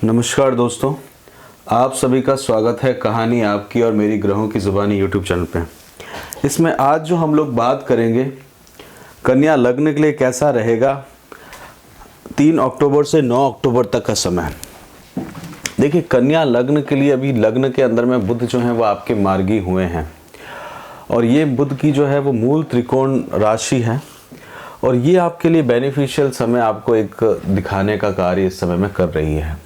नमस्कार दोस्तों, आप सभी का स्वागत है कहानी आपकी और मेरी ग्रहों की ज़ुबानी यूट्यूब चैनल पे। इसमें आज जो हम लोग बात करेंगे, कन्या लग्न के लिए कैसा रहेगा 3 अक्टूबर से 9 अक्टूबर तक का समय। देखिए, कन्या लग्न के लिए अभी लग्न के अंदर में बुध जो है वो आपके मार्गी हुए हैं और ये बुध की जो है वो मूल त्रिकोण राशि है और ये आपके लिए बेनिफिशियल समय आपको एक दिखाने का कार्य इस समय में कर रही है।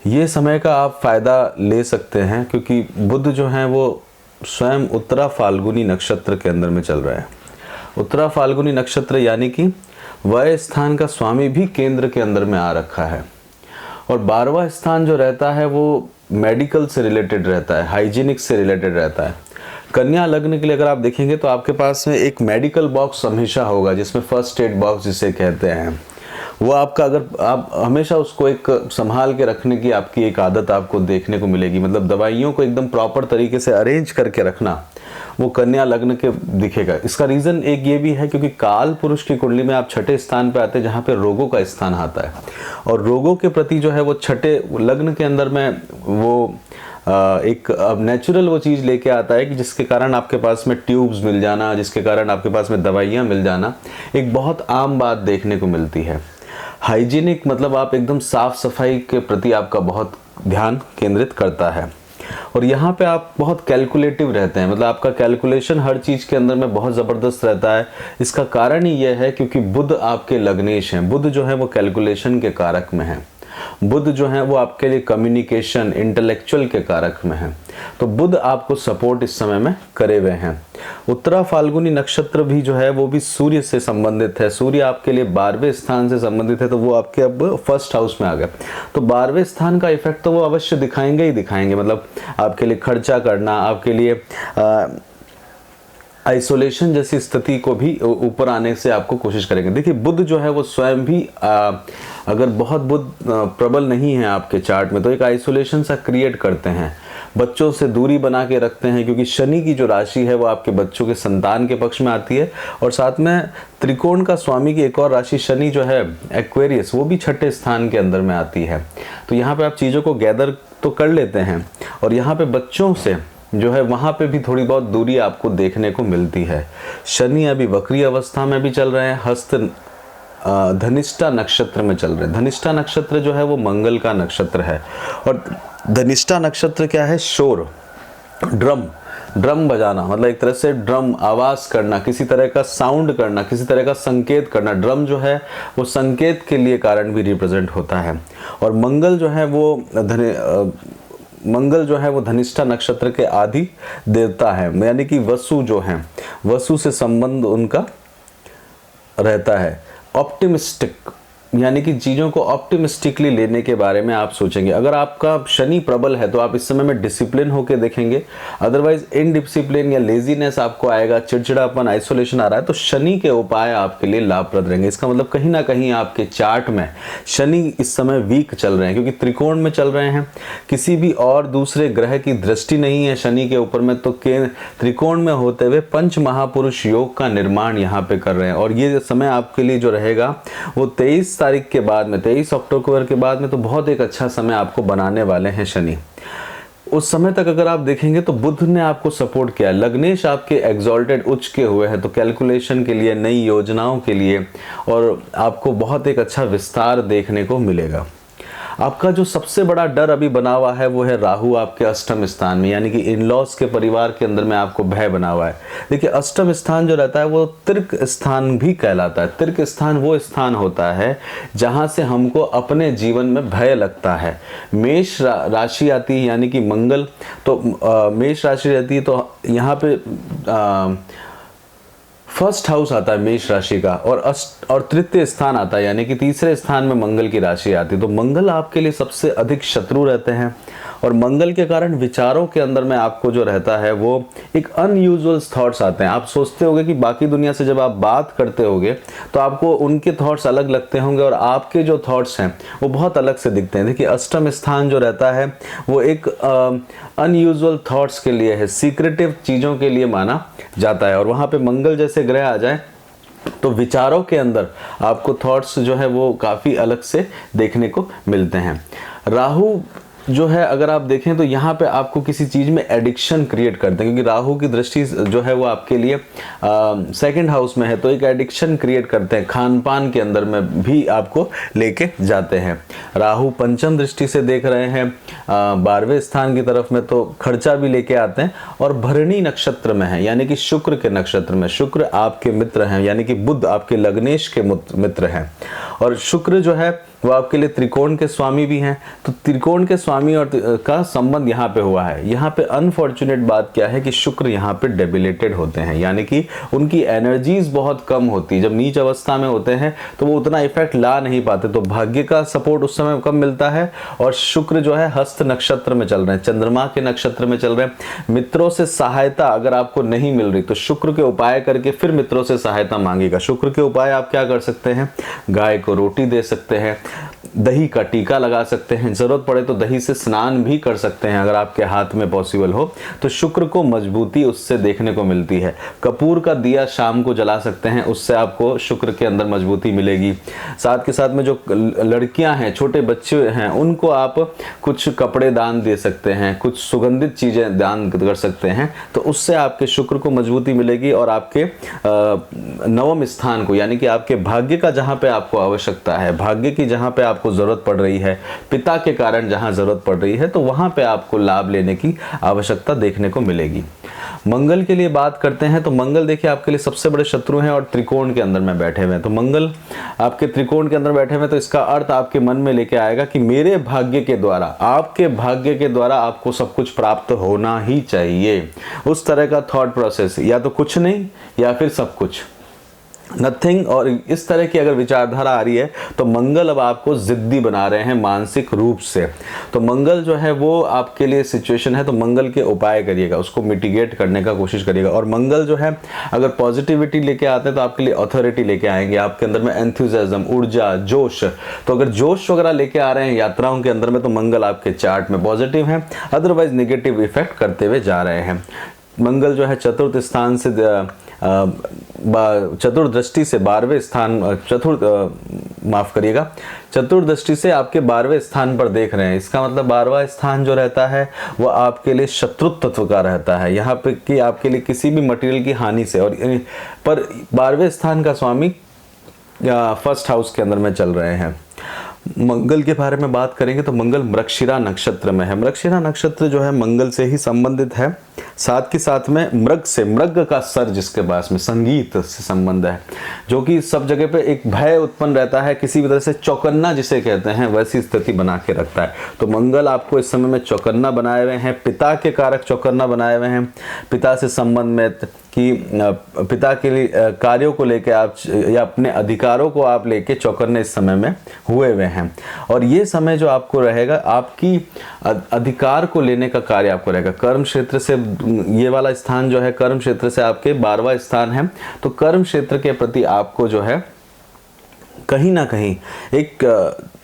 ये समय का आप फ़ायदा ले सकते हैं क्योंकि बुध जो है वो स्वयं उत्तरा फाल्गुनी नक्षत्र के अंदर में चल रहा है। उत्तरा फाल्गुनी नक्षत्र यानी कि वह स्थान का स्वामी भी केंद्र के अंदर में आ रखा है और 12वां स्थान जो रहता है वो मेडिकल से रिलेटेड रहता है, हाइजीनिक से रिलेटेड रहता है। कन्या लग्न के लिए अगर आप देखेंगे तो आपके पास में एक मेडिकल बॉक्स हमेशा होगा जिसमें फर्स्ट एड बॉक्स जिसे कहते हैं, वो आपका अगर आप हमेशा उसको एक संभाल के रखने की आपकी एक आदत आपको देखने को मिलेगी। मतलब दवाइयों को एकदम प्रॉपर तरीके से अरेंज करके रखना, वो कन्या लग्न के दिखेगा। इसका रीज़न एक ये भी है क्योंकि काल पुरुष की कुंडली में आप छठे स्थान पे आते हैं जहाँ पे रोगों का स्थान आता है और रोगों के प्रति जो है वो छठे लग्न के अंदर में वो एक अब नेचुरल वो चीज़ लेके आता है कि जिसके कारण आपके पास में ट्यूब्स मिल जाना, जिसके कारण आपके पास में दवाइयाँ मिल जाना एक बहुत आम बात देखने को मिलती है। हाइजीनिक मतलब आप एकदम साफ सफाई के प्रति आपका बहुत ध्यान केंद्रित करता है और यहाँ पे आप बहुत कैलकुलेटिव रहते हैं। मतलब आपका कैलकुलेशन हर चीज़ के अंदर में बहुत ज़बरदस्त रहता है। इसका कारण ही यह है क्योंकि बुध आपके लग्नेश हैं। बुध जो है वो कैलकुलेशन के कारक में है। बुध जो है वो आपके लिए कम्युनिकेशन, इंटेलेक्चुअल के कारक में है। तो बुध आपको सपोर्ट इस समय में करे हुए हैं। उत्तरा फाल्गुनी नक्षत्र भी जो है वो भी सूर्य से संबंधित है। सूर्य आपके लिए 12वें स्थान से संबंधित है तो वो आपके अब फर्स्ट हाउस में आ गया। तो 12वें स्थान का इफेक्ट तो वो अवश्य दिखाएंगे ही दिखाएंगे। मतलब आपके लिए खर्चा करना, आपके लिए आइसोलेशन जैसी स्थिति को भी ऊपर आने से आपको कोशिश करेंगे। देखिए, बुध जो है वो स्वयं भी अगर बहुत बुध प्रबल नहीं है आपके चार्ट में तो एक आइसोलेशन सा क्रिएट करते हैं, बच्चों से दूरी बना के रखते हैं क्योंकि शनि की जो राशि है वो आपके बच्चों के संतान के पक्ष में आती है और साथ में त्रिकोण का स्वामी की एक और राशि शनि जो है एक्वेरियस, वो भी छठे स्थान के अंदर में आती है। तो यहाँ पे आप चीज़ों को गैदर तो कर लेते हैं और यहाँ पे बच्चों से जो है वहाँ पे भी थोड़ी बहुत दूरी आपको देखने को मिलती है। शनि अभी वक्री अवस्था में भी चल रहे हैं, हस्त धनिष्ठा नक्षत्र में चल रहे हैं। धनिष्ठा नक्षत्र जो है वो मंगल का नक्षत्र है और धनिष्ठा नक्षत्र क्या है? शोर, ड्रम बजाना, मतलब एक तरह से ड्रम आवाज़ करना, किसी तरह का साउंड करना, किसी तरह का संकेत करना। ड्रम जो है वो संकेत के लिए कारण भी रिप्रेजेंट होता है और मंगल जो है वो धनिष्ठा नक्षत्र के आदि देवता है, यानी कि वसु जो हैं, वसु से संबंध उनका रहता है। ऑप्टिमिस्टिक यानी कि चीज़ों को ऑप्टिमिस्टिकली लेने के बारे में आप सोचेंगे। अगर आपका शनि प्रबल है तो आप इस समय में डिसिप्लिन होकर देखेंगे, अदरवाइज इनडिसिप्लिन या लेजीनेस आपको आएगा, चिड़चिड़ापन, आइसोलेशन आ रहा है तो शनि के उपाय आपके लिए लाभप्रद रहेंगे। इसका मतलब कहीं ना कहीं आपके चार्ट में शनि इस समय वीक चल रहे हैं क्योंकि त्रिकोण में चल रहे हैं, किसी भी और दूसरे ग्रह की दृष्टि नहीं है शनि के ऊपर में, तो त्रिकोण में होते हुए पंच महापुरुष योग का निर्माण यहाँ पे कर रहे हैं और ये समय आपके लिए जो रहेगा वो 23 तारीख के बाद में, 23 अक्टूबर के बाद में तो बहुत एक अच्छा समय आपको बनाने वाले हैं शनि। उस समय तक अगर आप देखेंगे तो बुध ने आपको सपोर्ट किया है। लग्नेश आपके एग्जॉल्टेड उच्च के हुए हैं तो कैलकुलेशन के लिए, नई योजनाओं के लिए और आपको बहुत एक अच्छा विस्तार देखने को मिलेगा। आपका जो सबसे बड़ा डर अभी बना हुआ है वो है राहु आपके अष्टम स्थान में, यानी कि इन-लॉज के परिवार के अंदर में आपको भय बना हुआ है। देखिए, अष्टम स्थान जो रहता है वो तिर्क स्थान भी कहलाता है। तिर्क स्थान वो स्थान होता है जहां से हमको अपने जीवन में भय लगता है। मेष राशि आती है यानी कि मंगल, तो मेष राशि रहती है तो यहाँ पे फर्स्ट हाउस आता है मेष राशि का और तृतीय स्थान आता है यानी कि तीसरे स्थान में मंगल की राशि आती है। तो मंगल आपके लिए सबसे अधिक शत्रु रहते हैं और मंगल के कारण विचारों के अंदर में आपको जो रहता है वो एक अनयूजुअल थॉट्स आते हैं। आप सोचते होंगे कि बाकी दुनिया से जब आप बात करते होंगे तो आपको उनके थॉट्स अलग लगते होंगे और आपके जो थॉट्स हैं वो बहुत अलग से दिखते हैं। देखिए, अष्टम स्थान जो रहता है वो एक अनयूजुअल थॉट्स के लिए है, सीक्रेटिव चीज़ों के लिए माना जाता है और वहाँ पे मंगल जैसे ग्रह आ जाए तो विचारों के अंदर आपको थॉट्स जो है वो काफ़ी अलग से देखने को मिलते हैं। राहु जो है अगर आप देखें तो यहाँ पे आपको किसी चीज़ में एडिक्शन क्रिएट करते हैं, क्योंकि राहु की दृष्टि जो है वो आपके लिए सेकंड हाउस में है, तो एक एडिक्शन क्रिएट करते हैं, खान पान के अंदर में भी आपको लेके जाते हैं। राहु पंचम दृष्टि से देख रहे हैं 12वें स्थान की तरफ में, तो खर्चा भी लेके आते हैं। और भरणी नक्षत्र में है, यानी कि शुक्र के नक्षत्र में, शुक्र आपके मित्र हैं, यानी कि बुध आपके लग्नेश के मित्र हैं। और शुक्र जो है वो आपके लिए त्रिकोण के स्वामी भी हैं, तो त्रिकोण के स्वामी और का संबंध यहाँ पे हुआ है। यहाँ पे अनफॉर्चुनेट बात क्या है कि शुक्र यहाँ पे डेबिलेटेड होते हैं, यानी कि उनकी एनर्जीज बहुत कम होती है। जब नीच अवस्था में होते हैं तो वो उतना इफेक्ट ला नहीं पाते, तो भाग्य का सपोर्ट उस समय कम मिलता है। और शुक्र जो है हस्त नक्षत्र में चल रहे हैं, चंद्रमा के नक्षत्र में चल रहे हैं। मित्रों से सहायता अगर आपको नहीं मिल रही तो शुक्र के उपाय करके फिर मित्रों से सहायता मांगेगा। शुक्र के उपाय आप क्या कर सकते हैं, गाय को रोटी दे सकते हैं, दही का टीका लगा सकते हैं, जरूरत पड़े तो दही से स्नान भी कर सकते हैं अगर आपके हाथ में पॉसिबल हो। तो शुक्र को मजबूती उससे देखने को मिलती है। कपूर का दिया शाम को जला सकते हैं, उससे आपको शुक्र के अंदर मजबूती मिलेगी। साथ के साथ में जो लड़कियां हैं, छोटे बच्चे हैं, उनको आप कुछ कपड़े दान दे सकते हैं, कुछ सुगंधित चीजें दान कर सकते हैं, तो उससे आपके शुक्र को मजबूती मिलेगी। और आपके नवम स्थान को, यानी कि आपके भाग्य का जहां पे आपको आवश्यकता है, भाग्य की जहां पे आपको जरूरत पड़ रही है, पिता के कारण जहां जरूरत पड़ रही है, तो वहां पे आपको लाभ लेने की आवश्यकता देखने को मिलेगी। मंगल के लिए बात करते हैं तो मंगल देखिए आपके लिए सबसे बड़े शत्रु हैं और त्रिकोण के अंदर में बैठे हुए हैं। तो मंगल आपके त्रिकोण के अंदर बैठे हुए, तो इसका अर्थ आपके मन में लेके आएगा कि मेरे भाग्य के द्वारा, आपके भाग्य के द्वारा आपको सब कुछ प्राप्त होना ही चाहिए। उस तरह का थॉट प्रोसेस, या तो कुछ नहीं या फिर सब कुछ, नथिंग। और इस तरह की अगर विचारधारा आ रही है तो मंगल अब आपको जिद्दी बना रहे हैं मानसिक रूप से। तो मंगल जो है वो आपके लिए सिचुएशन है, तो मंगल के उपाय करिएगा, उसको मिटिगेट करने का कोशिश करिएगा। और मंगल जो है अगर पॉजिटिविटी लेके आते हैं तो आपके लिए अथॉरिटी लेके आएंगे, आपके अंदर में एंथुसियाज्म, ऊर्जा, जोश। तो अगर जोश वगैरह लेके आ रहे हैं यात्राओं के अंदर में, तो मंगल आपके चार्ट में पॉजिटिव है। अदरवाइज नेगेटिव इफेक्ट करते हुए जा रहे हैं। मंगल जो है चतुर्थ स्थान से चतुर्दृष्टि से 12वें स्थान, चतुर्दृष्टि से आपके 12वें स्थान पर देख रहे हैं। इसका मतलब 12वां स्थान जो रहता है वो आपके लिए शत्रुत्व का रहता है, यहाँ पे कि आपके लिए किसी भी मटेरियल की हानि से। और पर 12वें स्थान का स्वामी फर्स्ट हाउस के अंदर में चल रहे हैं। मंगल के बारे में बात करेंगे तो मंगल मृगशिरा नक्षत्र में है। मृगशिरा नक्षत्र जो है मंगल से ही संबंधित है, साथ के साथ में मृग से, मृग का सर जिसके पास में संगीत से संबंध है, जो कि सब जगह पे एक भय उत्पन्न रहता है, किसी भी तरह से चौकन्ना जिसे कहते हैं वैसी स्थिति बना के रखता है। तो मंगल आपको इस समय में चौकन्ना बनाए हुए हैं, पिता के कारक चौकन्ना बनाए हुए हैं, पिता से संबंध में कि पिता के लिए कार्यों को लेके आप या अपने अधिकारों को आप लेके चौकन्ने इस समय में हुए हुए हैं। और ये समय जो आपको रहेगा आपकी अधिकार को लेने का कार्य आपको रहेगा। कर्म क्षेत्र से ये वाला स्थान जो है कर्म क्षेत्र से आपके 12वां स्थान है, तो कर्म क्षेत्र के प्रति आपको जो है कहीं ना कहीं एक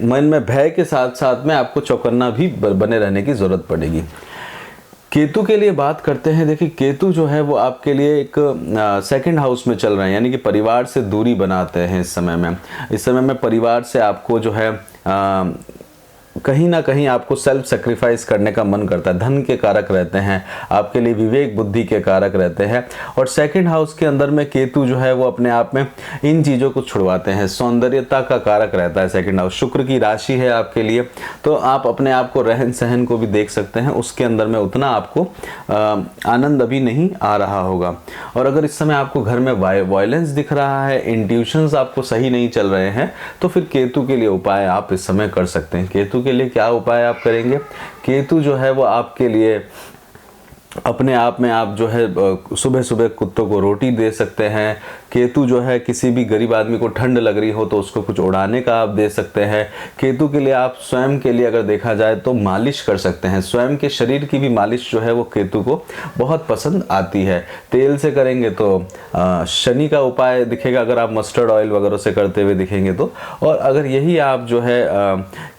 मन में भय के साथ साथ में आपको चौकन्ना भी बने रहने की जरूरत पड़ेगी। केतु के लिए बात करते हैं। देखिए केतु जो है वो आपके लिए एक सेकंड हाउस में चल रहे हैं, यानी कि परिवार से दूरी बनाते हैं इस समय में। इस समय में परिवार से आपको जो है कहीं ना कहीं आपको सेल्फ सेक्रीफाइस करने का मन करता है। धन के कारक रहते हैं, आपके लिए विवेक बुद्धि के कारक रहते हैं। और सेकंड हाउस के अंदर में केतु जो है वो अपने आप में इन चीज़ों को छुड़वाते हैं, सौंदर्यता का कारक रहता है सेकंड हाउस। शुक्र की राशि है आपके लिए, तो आप अपने आप को, रहन सहन को भी देख सकते हैं, उसके अंदर में उतना आपको आनंद अभी नहीं आ रहा होगा। और अगर इस समय आपको घर में वायलेंस दिख रहा है, इंट्यूशंस आपको सही नहीं चल रहे हैं, तो फिर केतु के लिए उपाय आप इस समय कर सकते हैं। केतु के लिए क्या उपाय आप करेंगे? केतु जो है वो आपके लिए अपने आप में आप जो है सुबह सुबह कुत्तों को रोटी दे सकते हैं। केतु जो है किसी भी गरीब आदमी को ठंड लग रही हो तो उसको कुछ उड़ाने का आप दे सकते हैं। केतु के लिए आप स्वयं के लिए अगर देखा जाए तो मालिश कर सकते हैं। स्वयं के शरीर की भी मालिश जो है वो केतु को बहुत पसंद आती है। तेल से करेंगे तो शनि का उपाय दिखेगा, अगर आप मस्टर्ड ऑयल वगैरह से करते हुए दिखेंगे तो। और अगर यही आप जो है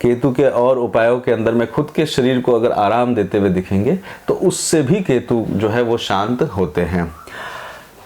केतु के और उपायों के अंदर में खुद के शरीर को अगर आराम देते हुए दिखेंगे तो उससे भी केतु जो है वो शांत होते हैं।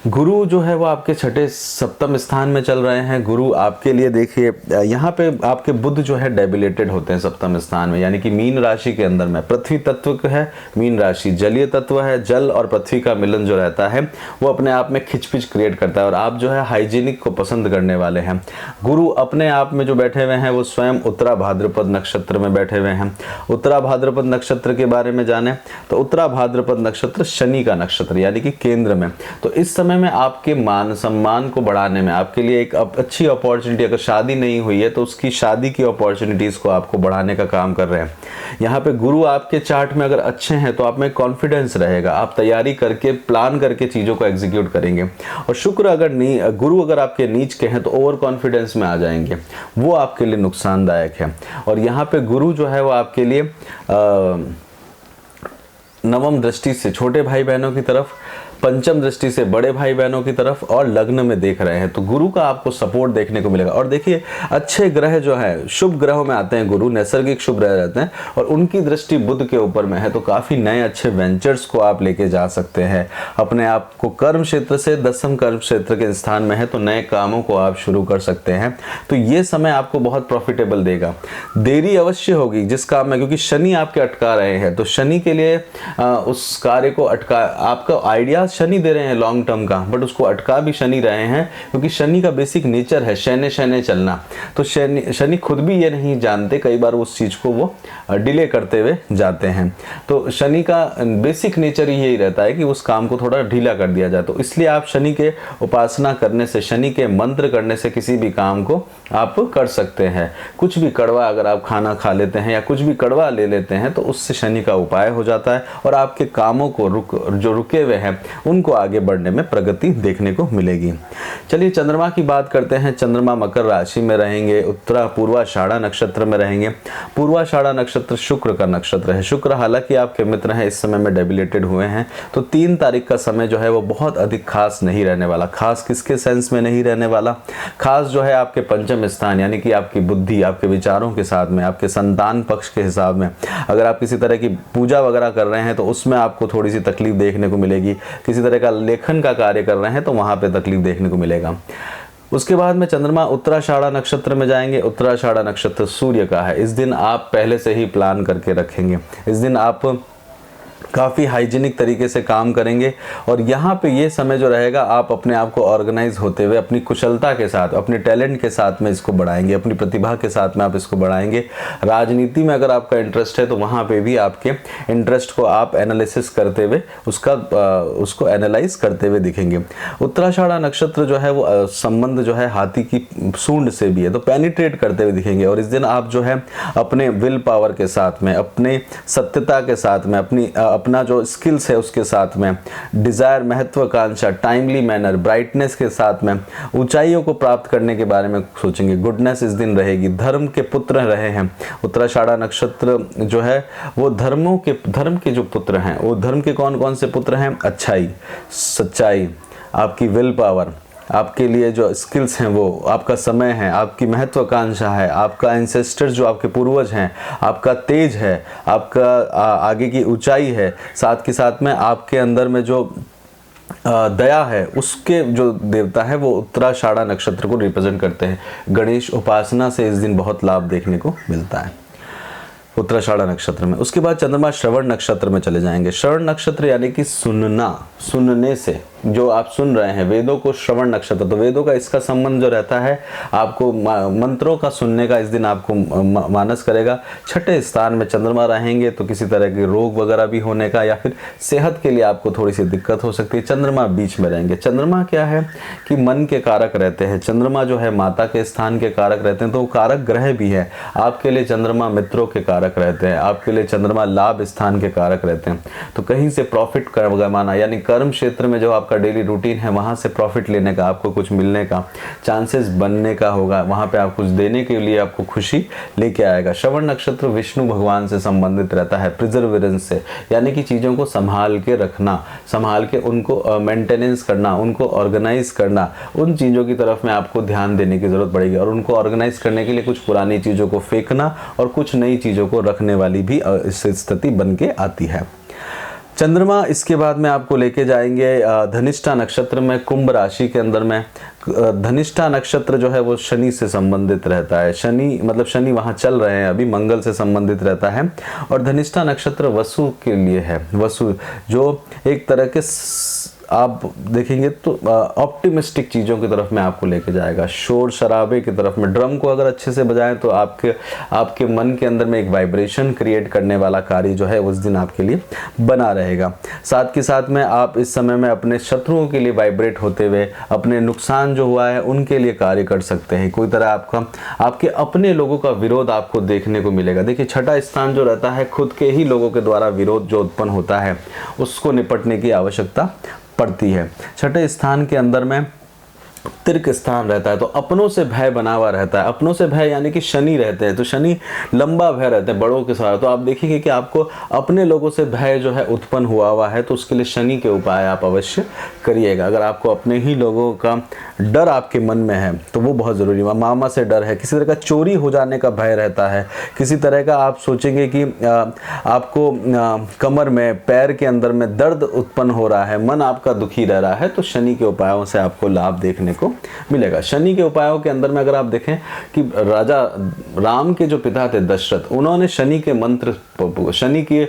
गुरु जो है वो आपके छठे सप्तम स्थान में चल रहे हैं। गुरु आपके लिए देखिए यहाँ पे आपके बुध जो है डेबिलेटेड होते हैं सप्तम स्थान में, यानी कि मीन राशि के अंदर में पृथ्वी तत्व है, मीन राशि जलीय तत्व है, जल और पृथ्वी का मिलन जो रहता है वो अपने आप में खिचपिच क्रिएट करता है और आप जो है हाइजीनिक को पसंद करने वाले हैं। गुरु अपने आप में जो बैठे हुए हैं वो स्वयं उत्तरा भाद्रपद नक्षत्र में बैठे हुए हैं। उत्तरा भाद्रपद नक्षत्र के बारे में जाने तो उत्तरा भाद्रपद नक्षत्र शनि का नक्षत्र यानी कि केंद्र में। तो इस समय में आपके मान सम्मान को बढ़ाने में आपके लिए एक अच्छी अपॉर्चुनिटी, अगर शादी नहीं हुई है तो उसकी शादी की अपॉर्चुनिटीज को आपको बढ़ाने का काम कर रहे हैं। यहाँ पे गुरु आपके चार्ट में अगर अच्छे हैं तो आप में कॉन्फिडेंस रहेगा, आप तैयारी करके प्लान करके चीज़ों को एग्जीक्यूट करेंगे। और शुक्र अगर गुरु अगर आपके नीच के हैं तो ओवर कॉन्फिडेंस में आ जाएंगे, वो आपके लिए नुकसानदायक है। और यहाँ पे गुरु जो है वो आपके लिए नवम दृष्टि से छोटे भाई बहनों की तरफ, पंचम दृष्टि से बड़े भाई बहनों की तरफ और लग्न में देख रहे हैं, तो गुरु का आपको सपोर्ट देखने को मिलेगा। और देखिए अच्छे ग्रह जो है शुभ ग्रहों में आते हैं, गुरु नैसर्गिक शुभ ग्रह रहते हैं और उनकी दृष्टि बुध के ऊपर में है, तो काफ़ी नए अच्छे वेंचर्स को आप लेके जा सकते हैं। अपने आप को कर्म क्षेत्र से दसम कर्म क्षेत्र के स्थान में है तो नए कामों को आप शुरू कर सकते हैं। तो ये समय आपको बहुत प्रॉफिटेबल देगा। देरी अवश्य होगी जिस काम में, क्योंकि शनि आपके अटका रहे हैं, तो शनि के लिए उस कार्य को अटका, आपका आइडिया शनि दे रहे हैं लॉन्ग टर्म का, बट उसको अटका भी शनि रहे हैं, क्योंकि शनि का बेसिक नेचर है शनि शनि चलना। तो शनि खुद भी ये नहीं जानते, कई बार उस चीज़ को वो डिले करते हुए जाते हैं। तो शनि का बेसिक नेचर ही यही रहता है कि उस काम को थोड़ा ढीला कर दिया जाए। तो इसलिए आप शनि के उपासना करने से, शनि के मंत्र करने से किसी भी काम को आप कर सकते हैं। कुछ भी कड़वा अगर आप खाना खा लेते हैं या कुछ भी कड़वा ले लेते हैं तो उससे शनि का उपाय हो जाता है और आपके कामों को जो रुके हुए हैं उनको आगे बढ़ने में प्रगति देखने को मिलेगी। चलिए चंद्रमा की बात करते हैं। चंद्रमा मकर राशि में रहेंगे, उत्तरा पूर्वाषाढ़ा नक्षत्र में रहेंगे। पूर्वाषाढ़ा नक्षत्र शुक्र का नक्षत्र है। शुक्र हालांकि आपके मित्र हैं, इस समय में डेबिलेटेड हुए हैं, तो 3 तारीख का समय जो है वो बहुत अधिक खास नहीं रहने वाला। खास किसके सेंस में नहीं रहने वाला? खास जो है आपके पंचम स्थान यानी कि आपकी बुद्धि, आपके विचारों के साथ में, आपके संतान पक्ष के हिसाब में अगर आप किसी तरह की पूजा वगैरह कर रहे हैं तो उसमें आपको थोड़ी सी तकलीफ देखने को मिलेगी। किसी तरह का लेखन का कार्य कर रहे हैं तो वहां पे तकलीफ देखने को मिलेगा। उसके बाद में चंद्रमा उत्तराषाढ़ा नक्षत्र में जाएंगे। उत्तराषाढ़ा नक्षत्र सूर्य का है। इस दिन आप पहले से ही प्लान करके रखेंगे। इस दिन आप काफ़ी हाइजीनिक तरीके से काम करेंगे और यहाँ पे ये समय जो रहेगा आप अपने आप को ऑर्गेनाइज होते हुए अपनी कुशलता के साथ, अपने टैलेंट के साथ में इसको बढ़ाएंगे, अपनी प्रतिभा के साथ में आप इसको बढ़ाएंगे। राजनीति में अगर आपका इंटरेस्ट है तो वहाँ पे भी आपके इंटरेस्ट को आप एनालिसिस करते हुए उसको एनालाइज करते हुए दिखेंगे। उत्तराषाढ़ा नक्षत्र जो है वो संबंध जो है हाथी की सूंड से भी है, तो पेनिट्रेट करते हुए दिखेंगे। और इस दिन आप जो है अपने विल पावर के साथ में, अपने सत्यता के साथ में, अपना जो स्किल्स है उसके साथ में, डिजायर, महत्वाकांक्षा, टाइमली मैनर, ब्राइटनेस के साथ में ऊंचाइयों को प्राप्त करने के बारे में सोचेंगे। गुडनेस इस दिन रहेगी। धर्म के पुत्र रहे हैं। उत्तराषाढ़ा नक्षत्र जो है वो धर्म के जो पुत्र हैं, वो धर्म के कौन कौन से पुत्र हैं? अच्छाई, सच्चाई, आपकी विल पावर, आपके लिए जो स्किल्स हैं वो, आपका समय है, आपकी महत्वाकांक्षा है, आपका एंसेस्टर्स जो आपके पूर्वज हैं, आपका तेज है, आपका आगे की ऊंचाई है, साथ के साथ में आपके अंदर में जो दया है, उसके जो देवता है वो उत्तराषाढ़ा नक्षत्र को रिप्रेजेंट करते हैं। गणेश उपासना से इस दिन बहुत लाभ देखने को मिलता है उत्तराषाढ़ा नक्षत्र में। उसके बाद चंद्रमा श्रवण नक्षत्र में चले जाएंगे। श्रवण नक्षत्र यानी कि सुनना, सुनने से जो आप सुन रहे हैं, वेदों को श्रवण नक्षत्र, तो वेदों का इसका संबंध जो रहता है आपको मंत्रों का सुनने का इस दिन आपको मानस करेगा। छठे स्थान में चंद्रमा रहेंगे तो किसी तरह के रोग वगैरह भी होने का या फिर सेहत के लिए आपको थोड़ी सी दिक्कत हो सकती है। चंद्रमा बीच में रहेंगे। चंद्रमा क्या है कि मन के कारक रहते हैं। चंद्रमा जो है माता के स्थान के कारक रहते हैं, तो वो कारक ग्रह भी है। आपके लिए चंद्रमा मित्रों के कारक रहते हैं, आपके लिए चंद्रमा लाभ स्थान के कारक रहते हैं। तो कहीं से प्रॉफिट कमाना यानी कर्म क्षेत्र में जो आपका डेली रूटीन है वहां से प्रॉफिट लेने का, आपको कुछ मिलने का चांसेस बनने का होगा। वहां पे आप कुछ देने के लिए आपको खुशी लेके आएगा। श्रवण नक्षत्र विष्णु भगवान से संबंधित रहता है, प्रिजर्वेरेंस से, यानी कि चीज़ों को संभाल के रखना, संभाल के उनको मेंटेनेंस करना, उनको ऑर्गेनाइज करना। उन चीज़ों की तरफ में आपको ध्यान देने की जरूरत पड़ेगी और उनको ऑर्गेनाइज करने के लिए कुछ पुरानी चीज़ों को फेंकना और कुछ नई चीज़ों को रखने वाली भी स्थिति बन के आती है। चंद्रमा इसके बाद में आपको लेके जाएंगे धनिष्ठा नक्षत्र में, कुंभ राशि के अंदर में। धनिष्ठा नक्षत्र जो है वो शनि से संबंधित रहता है। शनि मतलब शनि वहाँ चल रहे हैं अभी, मंगल से संबंधित रहता है। और धनिष्ठा नक्षत्र वसु के लिए है। वसु जो एक तरह के आप देखेंगे तो ऑप्टिमिस्टिक चीज़ों की तरफ में आपको लेके जाएगा, शोर शराबे की तरफ में। ड्रम को अगर अच्छे से बजाएं तो आपके मन के अंदर में एक वाइब्रेशन क्रिएट करने वाला कार्य जो है उस दिन आपके लिए बना रहेगा। साथ के साथ में आप इस समय में अपने शत्रुओं के लिए वाइब्रेट होते हुए अपने नुकसान जो हुआ है उनके लिए कार्य कर सकते हैं। कोई तरह आपके अपने लोगों का विरोध आपको देखने को मिलेगा। देखिए, छठा स्थान जो रहता है, खुद के ही लोगों के द्वारा विरोध जो उत्पन्न होता है उसको निपटने की आवश्यकता पड़ती है। छठे स्थान के अंदर में तिर्क स्थान रहता है, तो अपनों से भय बना हुआ रहता है। अपनों से भय यानी कि शनि रहते हैं, तो शनि लंबा भय रहते हैं बड़ों के साथ। तो आप देखिए कि आपको अपने लोगों से भय जो है उत्पन्न हुआ है, तो उसके लिए शनि के उपाय आप अवश्य करिएगा। अगर आपको अपने ही लोगों का डर आपके मन में है तो वो बहुत ज़रूरी है। मामा से डर है, किसी तरह का चोरी हो जाने का भय रहता है, किसी तरह का आप सोचेंगे कि आपको कमर में, पैर के अंदर में दर्द उत्पन्न हो रहा है, मन आपका दुखी रह रहा है, तो शनि के उपायों से आपको लाभ देखने को मिलेगा। शनि के उपायों के अंदर में अगर आप देखें कि राजा राम के जो पिता थे दशरथ, उन्होंने शनि के मंत्र, शनि के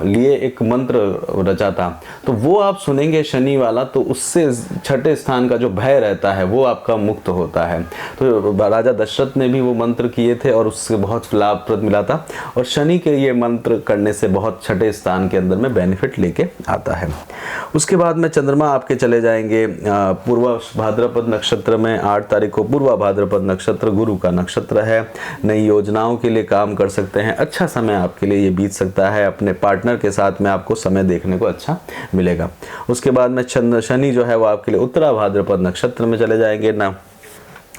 लिए एक मंत्र रचा था, तो वो आप सुनेंगे शनि वाला, तो उससे छठे स्थान का जो भय रहता है वो आपका मुक्त होता है। तो राजा दशरथ ने भी वो मंत्र किए थे और उससे बहुत लाभप्रद मिला था। और शनि के ये मंत्र करने से बहुत छठे स्थान के अंदर में बेनिफिट लेके आता है। उसके बाद में चंद्रमा आपके चले जाएंगे पूर्व भाद्रपद नक्षत्र में। 8 तारीख को पूर्व भाद्रपद नक्षत्र गुरु का नक्षत्र है। नई योजनाओं के लिए काम कर सकते हैं। अच्छा समय आपके लिए ये बीत सकता है। अपने पार्टनर के साथ में आपको समय देखने को अच्छा मिलेगा। उसके बाद में शनि जो है वो आपके लिए उत्तरा भाद्रपद नक्षत्र में चले जाएंगे ना।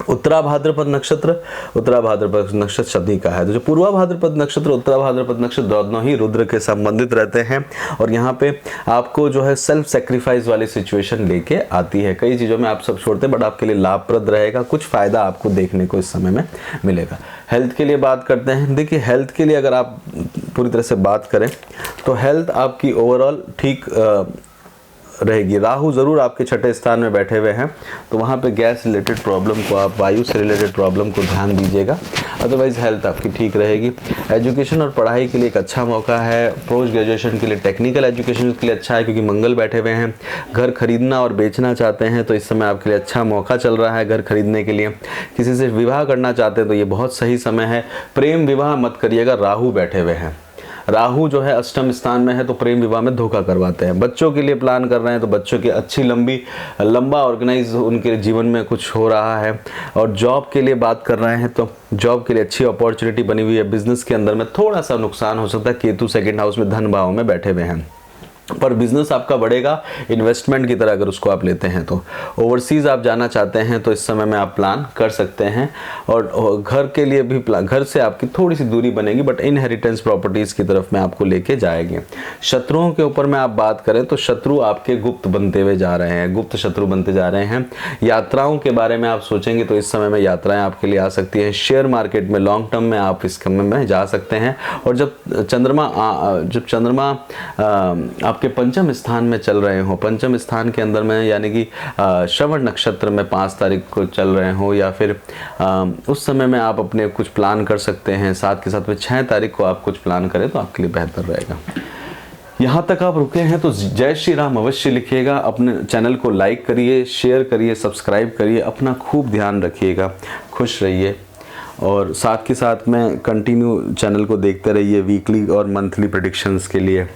उत्तरा भाद्रपद नक्षत्र शनि का है। तो जो पूर्वा भाद्रपद नक्षत्र, उत्तरा भाद्रपद नक्षत्र दोनों ही रुद्र के संबंधित रहते हैं। और यहाँ पे आपको जो है सेल्फ सेक्रीफाइस वाली सिचुएशन लेके आती है। कई चीज़ों में आप सब छोड़ते हैं, बट आपके लिए लाभप्रद रहेगा। कुछ फायदा आपको देखने को इस समय में मिलेगा। हेल्थ के लिए बात करते हैं। देखिए, हेल्थ के लिए अगर आप पूरी तरह से बात करें तो हेल्थ आपकी ओवरऑल ठीक रहेगी। राहु जरूर आपके छठे स्थान में बैठे हुए हैं, तो वहाँ पे गैस रिलेटेड प्रॉब्लम को, आप वायु से रिलेटेड प्रॉब्लम को ध्यान दीजिएगा। अदरवाइज़ हेल्थ आपकी ठीक रहेगी। एजुकेशन और पढ़ाई के लिए एक अच्छा मौका है। पोस्ट ग्रेजुएशन के लिए, टेक्निकल एजुकेशन के लिए अच्छा है, क्योंकि मंगल बैठे हुए हैं। घर खरीदना और बेचना चाहते हैं तो इस समय आपके लिए अच्छा मौका चल रहा है घर खरीदने के लिए। किसी से विवाह करना चाहते हैं तो ये बहुत सही समय है। प्रेम विवाह मत करिएगा, राहु बैठे हुए हैं। राहु जो है अष्टम स्थान में है, तो प्रेम विवाह में धोखा करवाते हैं। बच्चों के लिए प्लान कर रहे हैं तो बच्चों की अच्छी लंबा ऑर्गेनाइज उनके जीवन में कुछ हो रहा है। और जॉब के लिए बात कर रहे हैं तो जॉब के लिए अच्छी अपॉर्चुनिटी बनी हुई है। बिजनेस के अंदर में थोड़ा सा नुकसान हो सकता है। केतु सेकंड हाउस में धन भाव में बैठे हुए हैं, पर बिजनेस आपका बढ़ेगा इन्वेस्टमेंट की तरह अगर उसको आप लेते हैं तो। ओवरसीज आप जाना चाहते हैं तो इस समय में आप प्लान कर सकते हैं। और घर के लिए भी प्लान, घर से आपकी थोड़ी सी दूरी बनेगी, बट इनहेरिटेंस प्रॉपर्टीज़ की तरफ में आपको लेके जाएंगे। शत्रुओं के ऊपर में आप बात करें तो शत्रु आपके गुप्त बनते हुए जा रहे हैं, गुप्त शत्रु बनते जा रहे हैं। यात्राओं के बारे में आप सोचेंगे तो इस समय में यात्राएं आपके लिए आ सकती हैं। शेयर मार्केट में लॉन्ग टर्म में आप इस समय में जा सकते हैं। और जब चंद्रमा आपके पंचम स्थान में चल रहे हो, पंचम स्थान के अंदर में यानी कि श्रवण नक्षत्र में 5 तारीख को चल रहे हो, या फिर उस समय में आप अपने कुछ प्लान कर सकते हैं। साथ के साथ में 6 तारीख को आप कुछ प्लान करें तो आपके लिए बेहतर रहेगा। यहाँ तक आप रुके हैं तो जय श्री राम अवश्य लिखिएगा। अपने चैनल को लाइक करिए, शेयर करिए, सब्सक्राइब करिए। अपना खूब ध्यान रखिएगा, खुश रहिए। और साथ के साथ में कंटिन्यू चैनल को देखते रहिए वीकली और मंथली प्रेडिक्शंस के लिए।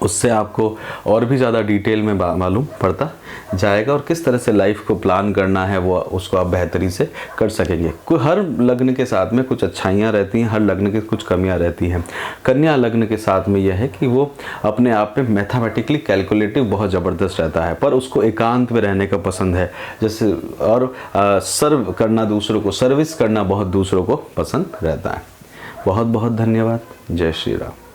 उससे आपको और भी ज़्यादा डिटेल में मालूम पड़ता जाएगा और किस तरह से लाइफ को प्लान करना है वो उसको आप बेहतरी से कर सकेंगे। हर लग्न के साथ में कुछ अच्छाइयाँ रहती हैं, हर लग्न की कुछ कमियाँ रहती हैं। कन्या लग्न के साथ में यह है कि वो अपने आप में मैथमेटिकली कैलकुलेटिव बहुत ज़बरदस्त रहता है, पर उसको एकांत में रहने का पसंद है। जैसे और सर्व करना दूसरों को, सर्विस करना बहुत दूसरों को पसंद रहता है। बहुत बहुत धन्यवाद। जय श्री राम।